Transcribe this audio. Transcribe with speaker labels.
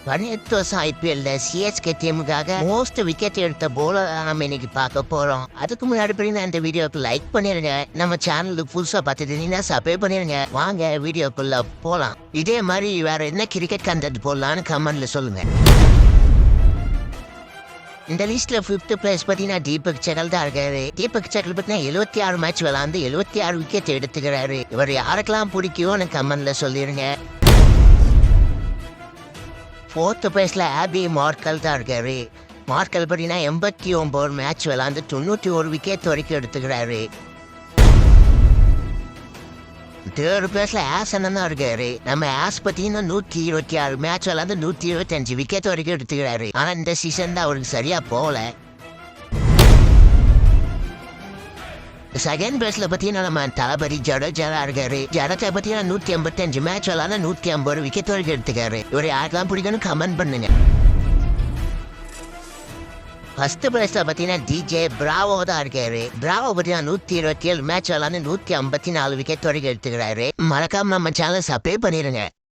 Speaker 1: 18 வருஷம் ஐபிஎல்ல CSK டீமுக்காக most wicket எடுத்த போலர் நம்ம இன்னைக்கு பார்க்க போறோம். அதுக்கு முன்னாடி நான் இந்த வீடியோக்கு லைக் பண்ணிருங்க. நம்ம சேனலுக்கு புதுசா பார்த்துட்டீங்கன்னா சப்ஸ்கிரைப் பண்ணிருங்க. வாங்க வீடியோக்குள்ள போலாம். இதே மாதிரி வேற என்ன கிரிக்கெட் கண்டென்ட் போடலான்னு கமெண்ட்ல சொல்லுங்க. இந்த லிஸ்ட்ல 5th பிளேஸ் பாத்தீங்கன்னா தீபக் சகல் தான் இருக்காரு. தீபக் சகல் பாத்தீங்கன்னா 76 மேட்ச் விளாண்டு 76 விக்கெட் எடுத்துக்கிறாரு. இவர் யாருக்கெல்லாம் பிடிக்கும்னு கமெண்ட்ல சொல்லிருங்க. 4th பிளேஸ்ல ஆபி மார்க்கல் தான் இருக்காரு. மார்க்கல் பாத்தீங்கன்னா 89 மேட்ச் விளாண்டு 91 விக்கெட் வரைக்கும் எடுத்துக்கிறாரு. 3rd பிளேஸ்ல ஆஸ் அண்ணன் தான் இருக்காரு. நம்ம ஆஸ் பாத்தீங்கன்னா 126 மேட்ச் விளாண்டு 125 விக்கெட் வரைக்கும் எடுத்துக்கிறாரு. ஆனா இந்த சீசன் தான் அவருக்கு சரியா போகல. செகண்ட் பிளேஸ்ல பாத்தீங்கன்னா நம்ம தளபதி ஜடேஜா இருக்காரு. ஜடேஜா பாத்தீங்கன்னா 185 மேட்ச் விளாண்டு 150 விக்கெட் வரைக்கும் எடுத்துக்காரு. இவர் யாருக்கெல்லாம் பிடிக்கும்னு கமெண்ட் பண்ணுங்க. ஃபர்ஸ்ட் பிளேஸ்ல பாத்தீங்கன்னா டிஜே பிராவோ தான் இருக்காரு. பிராவோ பாத்தீங்கன்னா 127 மேட்ச் விளாண்டு 154 விக்கெட் வரைக்கும் எடுத்துக்கிறாரு. மறக்காம நம்ம சேனல் சப்ஸ்கிரைப் பண்ணிருங்க.